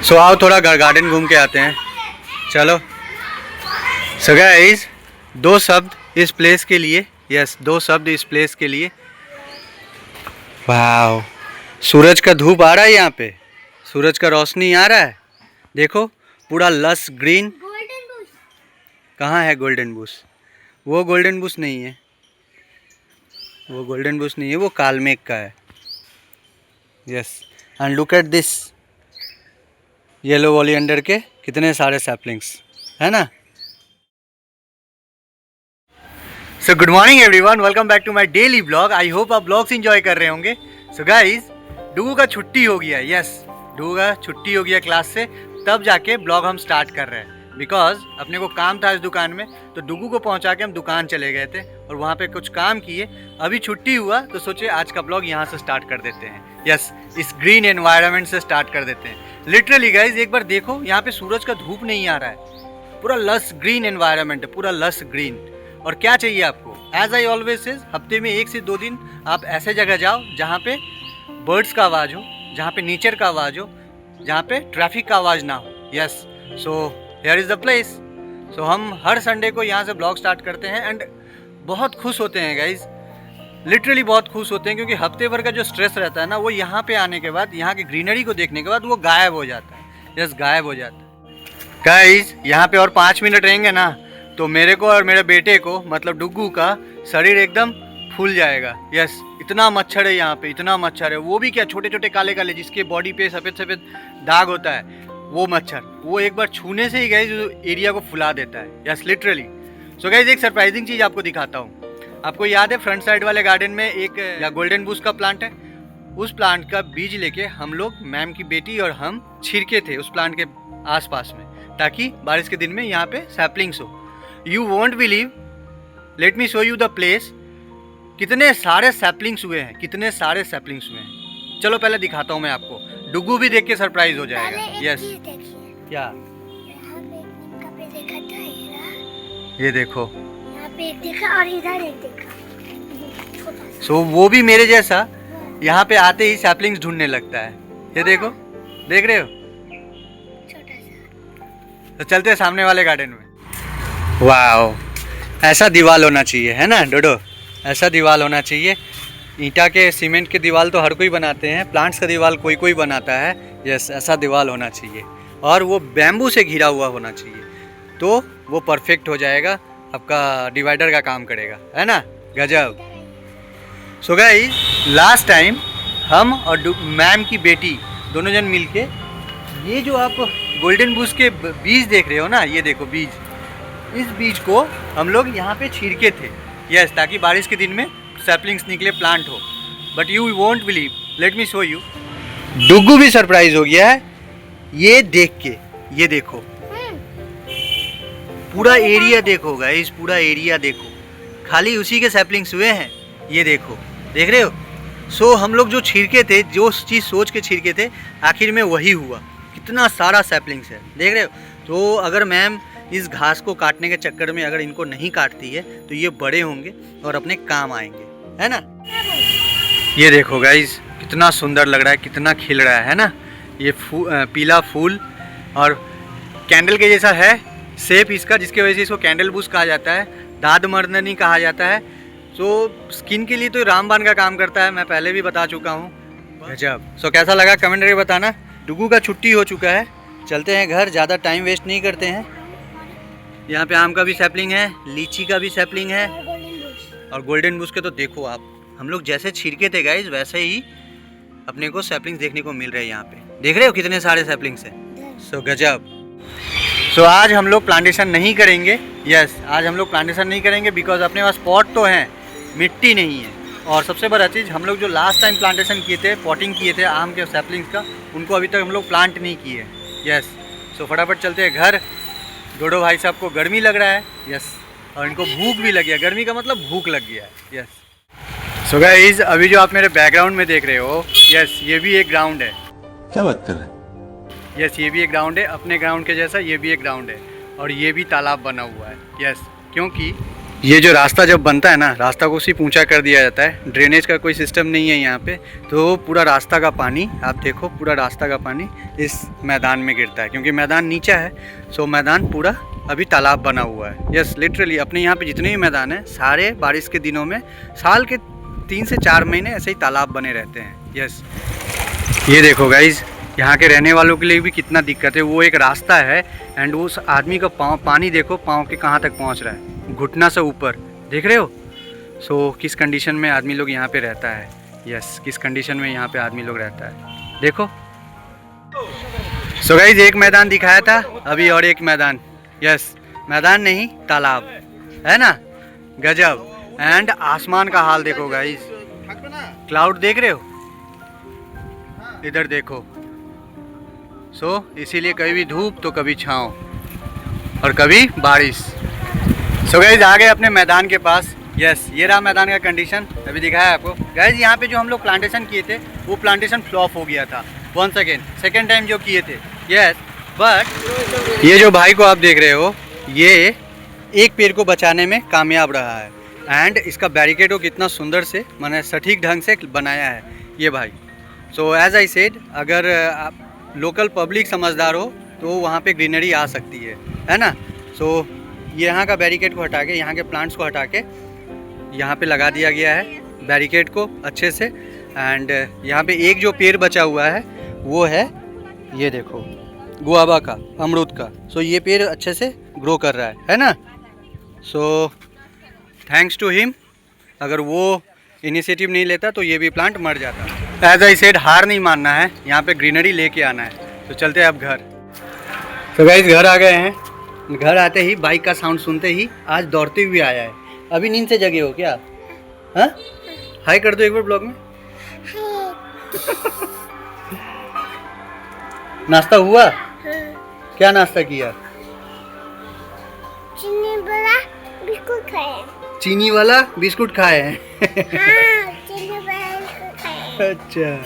सो आओ थोड़ा गार्डन घूम के आते हैं, चलो। सो गाइस, दो शब्द इस प्लेस के लिए, यस, दो शब्द इस प्लेस के लिए। वाह, सूरज का धूप आ रहा है यहाँ पे, सूरज का रोशनी आ रहा है, देखो पूरा लस ग्रीन। कहाँ है गोल्डन बुश? वो गोल्डन बुश नहीं है, वो गोल्डन बुश नहीं है, वो कालमेघ का है। Yes, and look at this yellow oleander के कितने सारे सैपलिंग्स है ना। So good morning everyone, welcome back to my daily blog. I hope आप ब्लॉग्स एंजॉय कर रहे होंगे। सो गाइज, डुगू का छुट्टी हो गया, यस, डुगू का छुट्टी हो गया क्लास से, तब जाके ब्लॉग हम स्टार्ट कर रहे हैं। बिकॉज अपने को काम था इस दुकान में, तो डुगू को पहुंचा के हम दुकान चले गए थे और वहाँ पे कुछ काम किए। अभी छुट्टी हुआ तो सोचे आज का ब्लॉग यहाँ से स्टार्ट कर देते हैं। यस, इस ग्रीन एनवायरनमेंट से स्टार्ट कर देते हैं। लिटरली गाइज, एक बार देखो, यहाँ पे सूरज का धूप नहीं आ रहा है, पूरा लस ग्रीन एनवायरनमेंट है, पूरा लस ग्रीन। और क्या चाहिए आपको? एज आई ऑलवेज सेज, हफ्ते में 1 से 2 दिन आप ऐसे जगह जाओ जहाँ पे बर्ड्स का आवाज़ हो, जहाँ पे नेचर का आवाज़ हो, जहाँ पे ट्रैफिक का आवाज़ ना हो। Yes, so here is the place. So हम हर संडे को यहाँ से ब्लॉग स्टार्ट करते हैं एंड बहुत खुश होते हैं गाइज, लिटरली बहुत खुश होते हैं, क्योंकि हफ्ते भर का जो स्ट्रेस रहता है ना, वो यहाँ पे आने के बाद, यहाँ की ग्रीनरी को देखने के बाद वो गायब हो जाता है। यस, गायब हो जाता है। गाइज, यहाँ पे और 5 मिनट रहेंगे ना, तो मेरे को और मेरे बेटे को, मतलब डुगू का शरीर एकदम फूल जाएगा। यस, इतना मच्छर है यहाँ पे, इतना मच्छर है। वो भी क्या, छोटे छोटे काले काले, जिसके बॉडी पे सफ़ेद सफ़ेद दाग होता है, वो मच्छर, वो एक बार छूने से ही गाइस एरिया को फुला देता है। Yes, literally. सो गाइस, एक सरप्राइजिंग चीज़ आपको दिखाता हूँ। आपको याद है फ्रंट साइड वाले गार्डन में एक या गोल्डन बुश का प्लांट है? उस प्लांट का बीज लेके हम लोग, मैम की बेटी और हम, छिड़के थे उस प्लांट के आसपास में, ताकि बारिश के दिन में यहाँ पे सैपलिंग्स हो। You won't believe, let me show you the place. कितने सारे सैपलिंग्स हुए हैं, कितने सारे सैपलिंग्स हुए हैं। चलो पहले दिखाता हूँ मैं आपको, डुगू भी देख के सरप्राइज हो जाएगा। यस, क्या? ये देखो, यहाँ पे एक देखा और इधर एक देखा। सो वो भी मेरे जैसा यहाँ पे आते ही सैपलिंग्स ढूंढने लगता है। ये देखो, देख रहे हो? छोटा सा। तो चलते हैं सामने वाले गार्डन में। वाओ, ऐसा दीवार होना चाहिए, है ना डोडो? ऐसा दीवार होना चाहिए। ईंटा के, सीमेंट के दीवार तो हर कोई बनाते हैं, प्लांट्स का दीवार कोई कोई बनाता है। यस, ऐसा दीवार होना चाहिए, और वो बैम्बू से घिरा हुआ होना चाहिए, तो वो परफेक्ट हो जाएगा, आपका डिवाइडर का काम करेगा, है ना? गजब। सो गाइस, लास्ट टाइम हम और मैम की बेटी दोनों जन मिलके, ये जो आप गोल्डन बुश के बीज देख रहे हो ना, ये देखो बीज, इस बीज को हम लोग यहाँ पे छिड़के थे। यस, ताकि बारिश के दिन में सैपलिंग्स निकले, प्लांट हो। But you won't believe, let me show you. Dugu भी सरप्राइज हो गया है ये देख के। ये देखो, पूरा एरिया देखो गाइस, पूरा एरिया देखो, खाली उसी के सैपलिंग्स हुए हैं। ये देखो, देख रहे हो? सो हम लोग जो छिड़के थे, जो चीज़ सोच के छिड़के थे, आखिर में वही हुआ। कितना सारा सैपलिंग्स है, देख रहे हो? तो अगर मैम इस घास को काटने के चक्कर में अगर इनको नहीं काटती है, तो ये बड़े होंगे और अपने काम आएंगे, है ना? ये देखो गाइस, कितना सुंदर लग रहा है, कितना खिल रहा है ना? ये पीला फूल, और कैंडल के जैसा है शेप इसका, जिसकी वजह से इसको कैंडल बुश कहा जाता है, दाद मर्दनी कहा जाता है। सो स्किन के लिए तो रामबाण का काम करता है, मैं पहले भी बता चुका हूँ। गजब। सो कैसा लगा कमेंट करके बताना। डुगू का छुट्टी हो चुका है, चलते हैं घर, ज़्यादा टाइम वेस्ट नहीं करते हैं। यहाँ पे आम का भी सैपलिंग है, लीची का भी सैपलिंग है, और गोल्डन बुश के तो देखो आप, हम लोग जैसे छिड़के थे गाइज, वैसे ही अपने को सैपलिंग्स देखने को मिल रहे हैं यहाँ पे। देख रहे हो कितने सारे सैपलिंग्स हैं? सो गजब। सो आज हम लोग प्लांटेशन नहीं करेंगे। यस, आज हम लोग प्लांटेशन नहीं करेंगे, बिकॉज अपने पास पॉट तो हैं, मिट्टी नहीं है। और सबसे बड़ा चीज़, हम लोग जो लास्ट टाइम प्लांटेशन किए थे, पॉटिंग किए थे आम के सैपलिंग्स का, उनको अभी तक हम लोग प्लांट नहीं किए। यस, सो फटाफट चलते हैं घर। डोडो भाई साहब को गर्मी लग रहा है, यस, और इनको भूख भी लग गया। गर्मी का मतलब भूख लग गया है। यस। सो गाइस, अभी जो आप मेरे बैकग्राउंड में देख रहे हो, यस, ये भी एक ग्राउंड है। क्या बात कर रहे हैं? यस, ये भी एक ग्राउंड है, अपने ग्राउंड के जैसा ये भी एक ग्राउंड है, और ये भी तालाब बना हुआ है। यस, क्योंकि ये जो रास्ता जब बनता है ना, रास्ता को सिर्फ ऊंचा कर दिया जाता है, ड्रेनेज का कोई सिस्टम नहीं है यहाँ पे, तो पूरा रास्ता का पानी, आप देखो पूरा रास्ता का पानी इस मैदान में गिरता है, क्योंकि मैदान नीचा है। सो मैदान पूरा अभी तालाब बना हुआ है। यस, लिटरली अपने यहाँ पे जितने भी मैदान हैं सारे बारिश के दिनों में साल के 3 से 4 महीने ऐसे ही तालाब बने रहते हैं। यस, ये देखो गाइज, यहाँ के रहने वालों के लिए भी कितना दिक्कत है। वो एक रास्ता है एंड उस आदमी का पाँव, पानी देखो पाँव के कहाँ तक पहुँच रहा है, घुटना से ऊपर, देख रहे हो। सो किस कंडीशन में आदमी लोग यहाँ पे रहता है। यस, किस कंडीशन में यहाँ पे आदमी लोग रहता है, देखो। सो गाइज, एक मैदान दिखाया था, अभी और एक मैदान। यस, मैदान नहीं तालाब है ना, गजब। एंड आसमान का हाल देखो गाइज, क्लाउड देख रहे हो, इधर देखो। सो इसीलिए कभी धूप तो कभी छाँव और कभी बारिश। सो गाइज, आ गए अपने मैदान के पास। यस, ये रहा मैदान का कंडीशन, अभी दिखाया आपको। गाइज, यहाँ पे जो हम लोग प्लांटेशन किए थे वो प्लांटेशन फ्लॉप हो गया था वंस अगेन, सेकेंड टाइम जो किए थे। यस, बट ये जो भाई को आप देख रहे हो, ये एक पेड़ को बचाने में कामयाब रहा है एंड इसका बैरिकेड को कितना सुंदर से, माने सटीक ढंग से बनाया है ये भाई। सो एज आई सेड, अगर आप लोकल पब्लिक समझदार हो तो वहाँ पे ग्रीनरी आ सकती है ना। सो यहाँ का बैरिकेड को हटा के, यहाँ के प्लांट्स को हटा के यहाँ पे लगा दिया गया है बैरिकेड को अच्छे से। एंड यहाँ पे एक जो पेड़ बचा हुआ है वो है, ये देखो, गुआवा का, अमरूद का। सो ये पेड़ अच्छे से ग्रो कर रहा है ना। सो थैंक्स टू हिम, अगर वो इनिशिएटिव नहीं लेता तो ये भी प्लांट मर जाता। एज आई सेड, हार नहीं मानना है, यहाँ पे ग्रीनरी लेके आना है। तो चलते हैं अब घर। तो गाइस, घर आ गए हैं। घर आते ही बाइक का साउंड सुनते ही आज दौड़ते हुए आया है। अभी नींद से जगे हो क्या? हाँ, हाय कर दो एक बार ब्लॉग में। नाश्ता हुआ? क्या नाश्ता किया? चीनी वाला बिस्कुट खाए। चीनी वाला बिस्कुट खाए हैं। हाँ, चीनी वाला बिस्कुट खाए। अच्छा,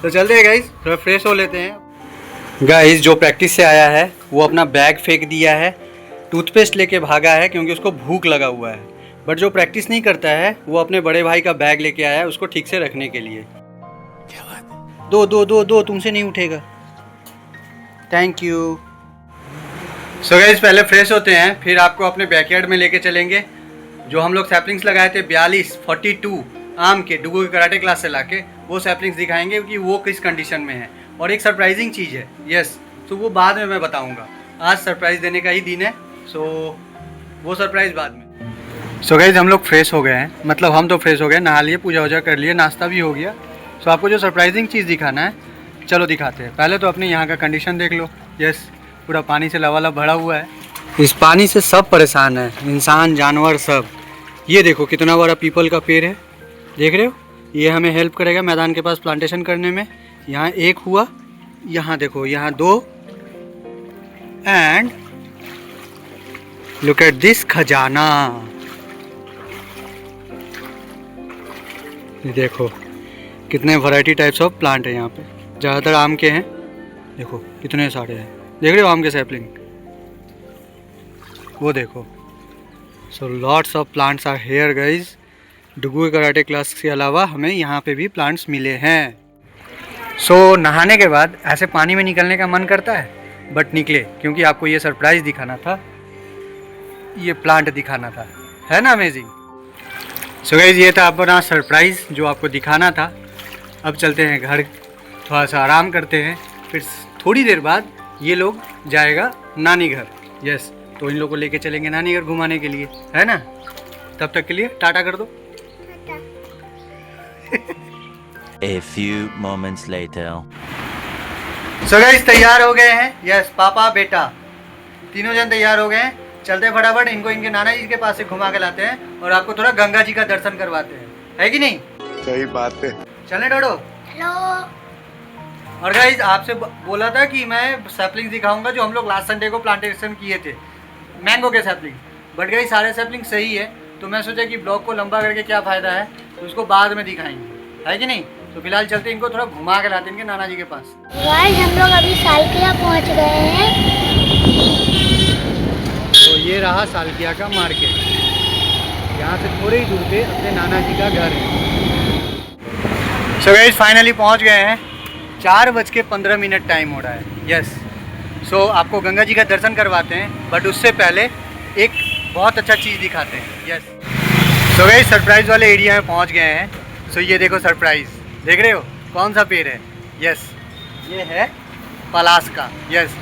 तो चलते हैं गाइस, थोड़ा फ्रेश हो लेते हैं। गाइस, जो प्रैक्टिस से आया है वो अपना बैग फेंक दिया है, टूथपेस्ट लेके भागा है क्योंकि उसको भूख लगा हुआ है। बट जो प्रैक्टिस नहीं करता है वो अपने बड़े भाई का बैग लेके आया है उसको ठीक से रखने के लिए। क्या बात है? दो दो दो दो, तुमसे नहीं उठेगा। Thank you. सो गाइस, पहले फ्रेश होते हैं, फिर आपको अपने बैकयार्ड में लेके चलेंगे। जो हम लोग सैपलिंग्स लगाए थे 42 आम के, डुगू के कराटे क्लास से लाके, वो सैपलिंग्स दिखाएंगे कि वो किस कंडीशन में है। और एक सरप्राइजिंग चीज़ है। यस, तो वो बाद में मैं बताऊंगा। आज सरप्राइज़ देने का ही दिन है, सो वो सरप्राइज़ बाद में। सो गाइस, हम लोग फ्रेश हो गए हैं, मतलब हम तो फ्रेश हो गए, नहा लिए, पूजा वूजा कर लिए, नाश्ता भी हो गया। सो आपको जो सरप्राइजिंग चीज़ दिखाना है, चलो दिखाते हैं। पहले तो अपने यहाँ का कंडीशन देख लो। यस, पूरा पानी से लबालब भरा हुआ है। इस पानी से सब परेशान है, इंसान, जानवर, सब। ये देखो कितना बड़ा पीपल का पेड़ है, देख रहे हो। ये हमें हेल्प करेगा मैदान के पास प्लांटेशन करने में। यहाँ एक हुआ, यहाँ देखो, यहाँ 2, एंड लुक एट दिस खजाना। ये देखो कितने वैरायटी टाइप्स ऑफ प्लांट है यहाँ पे, ज़्यादातर आम के हैं। देखो कितने सारे हैं, देख रहे हो आम के सैपलिंग, वो देखो। So lots of plants are here guys. Dugu karate class के अलावा हमें यहाँ पे भी प्लांट्स मिले हैं। सो नहाने के बाद ऐसे पानी में निकलने का मन करता है, बट निकले, क्योंकि आपको ये सरप्राइज़ दिखाना था, ये प्लांट दिखाना था, है ना अमेजिंग। सो गाइस, ये था अपना सरप्राइज़ जो आपको दिखाना था। अब चलते हैं घर, थोड़ा सा आराम करते हैं, फिर थोड़ी देर बाद ये लोग जाएगा नानी घर। यस, तो इन लोगों को लेके चलेंगे नानी घर घुमाने के लिए, है ना। तब तक के लिए टाटा कर दो। A few moments later. So guys, तैयार हो गए हैं। यस, पापा बेटा तीनों जन तैयार हो गए हैं। चलते हैं फटाफट, इनको इनके नाना जी के पास से घुमा के लाते हैं और आपको थोड़ा गंगा जी का दर्शन करवाते हैं, है कि नहीं? सही बात है। चलें डोडो। हेलो। और गाइस, आपसे बोला था कि मैं सैपलिंग दिखाऊंगा जो हम लोग लास्ट संडे को प्लांटेशन किए थे, मैंगो के सैपलिंग। बट गाइस, सारे सैपलिंग सही है, तो मैं सोचा कि ब्लॉग को लंबा करके क्या फ़ायदा है, तो उसको बाद में दिखाएंगे, है कि नहीं। तो फिलहाल चलते इनको थोड़ा घुमा के लाते हैं इनके नाना जी के पास। गाइस, हम लोग अभी सालकिया पहुंच गए हैं। तो ये रहा सालकिया का मार्केट। यहाँ से थोड़े ही दूर पे अपने नाना जी का घर है। सो गाइस फाइनली पहुँच गए हैं। 4:15 टाइम हो रहा है। यस, सो आपको गंगा जी का दर्शन करवाते हैं, बट उससे पहले एक बहुत अच्छा चीज़ दिखाते हैं। यस, सो गाइस सरप्राइज़ वाले एरिया में पहुँच गए हैं। सो ये देखो सरप्राइज़, देख रहे हो कौन सा पेड़ है? यस, ये है पलास का। यस,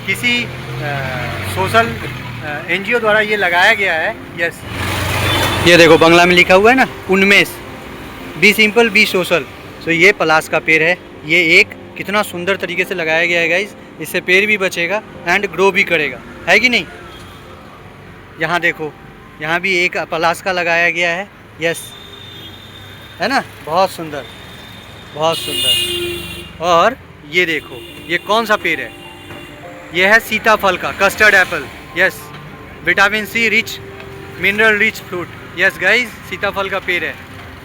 किसी सोशल NGO द्वारा ये लगाया गया है। यस, ये देखो बंगला में लिखा हुआ है ना, उन्मेष, बी सिंपल बी सोशल। सो ये पलास का पेड़ है। ये एक कितना सुंदर तरीके से लगाया गया है गाइस। इससे पेड़ भी बचेगा एंड ग्रो भी करेगा, है कि नहीं? यहाँ देखो, यहाँ भी एक पलास का लगाया गया है। यस, है ना, बहुत सुंदर, बहुत सुंदर। और ये देखो, ये कौन सा पेड़ है? ये है सीताफल का, custard apple. Yes, vitamin C rich, mineral rich fruit. Yes guys, सीताफल का पेड़ है।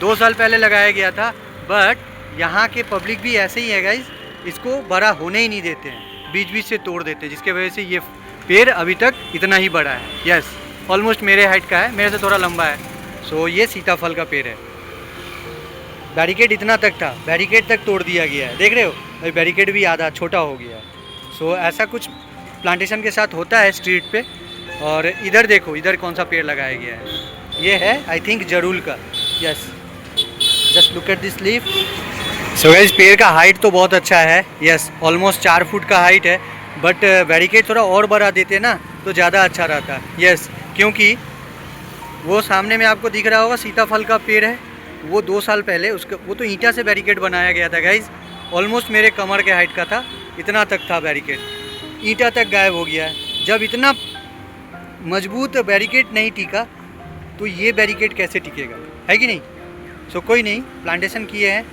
2 साल पहले लगाया गया था, बट यहाँ के पब्लिक भी ऐसे ही है गाइस, इसको बड़ा होने ही नहीं देते हैं, बीच बीच से तोड़ देते हैं, जिसके वजह से ये पेड़ अभी तक इतना ही बड़ा है। यस, ऑलमोस्ट मेरे हाइट का है, मेरे से थोड़ा लंबा है। सो ये सीताफल का पेड़ है। बैरिकेड इतना तक था, बैरिकेड तक तोड़ दिया गया है, देख रहे हो? अभी बैरिकेड भी आधा छोटा हो गया है। सो ऐसा कुछ प्लांटेशन के साथ होता है स्ट्रीट पे। और इधर देखो, इधर कौन सा पेड़ लगाया गया है? ये है आई थिंक जरूल का। Yes, just look at this leaf. So guys पेड़ का हाइट तो बहुत अच्छा है। यस, ऑलमोस्ट 4 फुट का हाइट है, बट बैरिकेड थोड़ा और बढ़ा देते ना तो ज़्यादा अच्छा रहता। यस, क्योंकि वो सामने में आपको दिख रहा होगा सीताफल का पेड़ है, वो 2 साल पहले उसका वो तो ईंटा से बैरिकेड बनाया गया था गाइस। ऑलमोस्ट मेरे कमर के हाइट का था, इतना तक था बैरिकेड, ईंटा तक गायब हो गया है। जब इतना मजबूत बैरिकेड नहीं टिका तो ये बैरिकेड कैसे टिकेगा, है कि नहीं? सो कोई नहीं, प्लांटेशन किए हैं,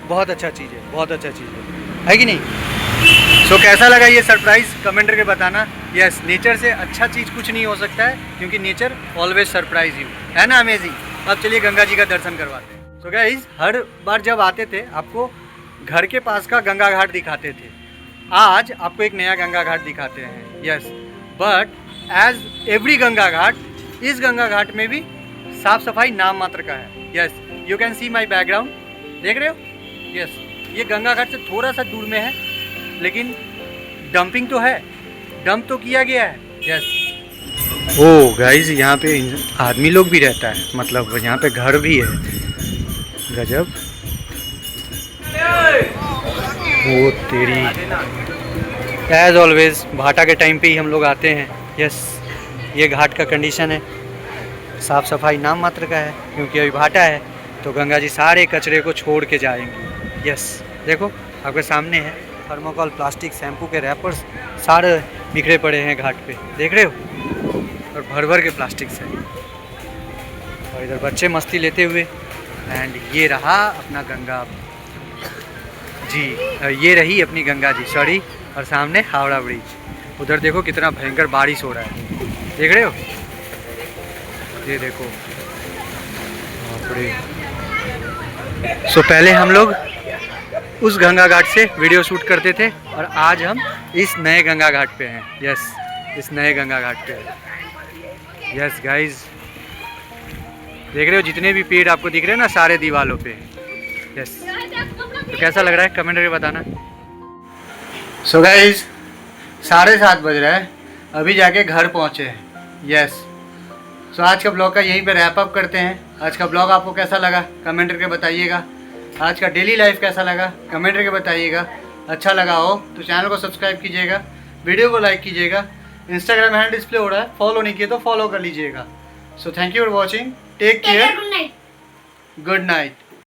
बहुत अच्छा चीज़ है, बहुत अच्छा चीज़ है कि नहीं? सो कैसा लगा ये सरप्राइज़, कमेंट करके बताना। यस, नेचर से अच्छा चीज़ कुछ नहीं हो सकता है, क्योंकि नेचर ऑलवेज सरप्राइज यू, है ना? अमेजिंग। अब चलिए गंगा जी का दर्शन करवाते हैं। सो गाइस हर बार जब आते थे आपको घर के पास का गंगा घाट दिखाते थे, आज आपको एक नया गंगा घाट दिखाते हैं। Yes, but as every Ganga ghat, इस गंगा घाट में भी साफ सफाई नाम मात्र का है। Yes, you can see my background, देख रहे हो? यस, ये गंगा घाट से थोड़ा सा दूर में है, लेकिन डंपिंग तो है, डंप तो किया गया है। यस, ओ गाइस यहाँ पे आदमी लोग भी रहता है, मतलब यहाँ पे घर भी है। गजब, वो तेरी, एज ऑलवेज भाटा के टाइम पे ही हम लोग आते हैं। यस, ये घाट का कंडीशन है, साफ़ सफाई नाम मात्र का है, क्योंकि अभी भाटा है तो गंगा जी सारे कचरे को छोड़ के जाएंगे। यस, देखो आपके सामने है, थर्मोकॉल, प्लास्टिक, शैम्पू के रैपर्स सारे बिखरे पड़े हैं घाट पे, देख रहे हो? और भर भर के प्लास्टिक से। और इधर बच्चे मस्ती लेते हुए। एंड ये रहा अपना गंगा जी, ये रही अपनी गंगा जी, सॉरी। और सामने हावड़ा ब्रिज। उधर देखो कितना भयंकर बारिश हो रहा है, देख रहे हो? ये देखो, सो पहले हम लोग उस गंगा घाट से वीडियो शूट करते थे, और आज हम इस नए गंगा घाट पे हैं। यस, इस नए गंगा घाट पे हैं। यस गाइज, देख रहे हो जितने भी पेड़ आपको दिख रहे हैं ना, सारे दीवालों पे। यस, तो कैसा लग रहा है कमेंट करके बताना। सो गाइज 7:30 बज रहा है, अभी जाके घर पहुँचे हैं। यस, सो आज का ब्लॉग का यहीं पे रैप अप करते हैं। आज का ब्लॉग आपको कैसा लगा कमेंट करके बताइएगा। आज का डेली लाइफ कैसा लगा कमेंट करके बताइएगा। अच्छा लगा हो तो चैनल को सब्सक्राइब कीजिएगा, वीडियो को लाइक कीजिएगा। इंस्टाग्राम हैंडल डिस्प्ले हो रहा है, फॉलो नहीं किया तो फॉलो कर लीजिएगा। So thank you for watching, take care, good night. Good night.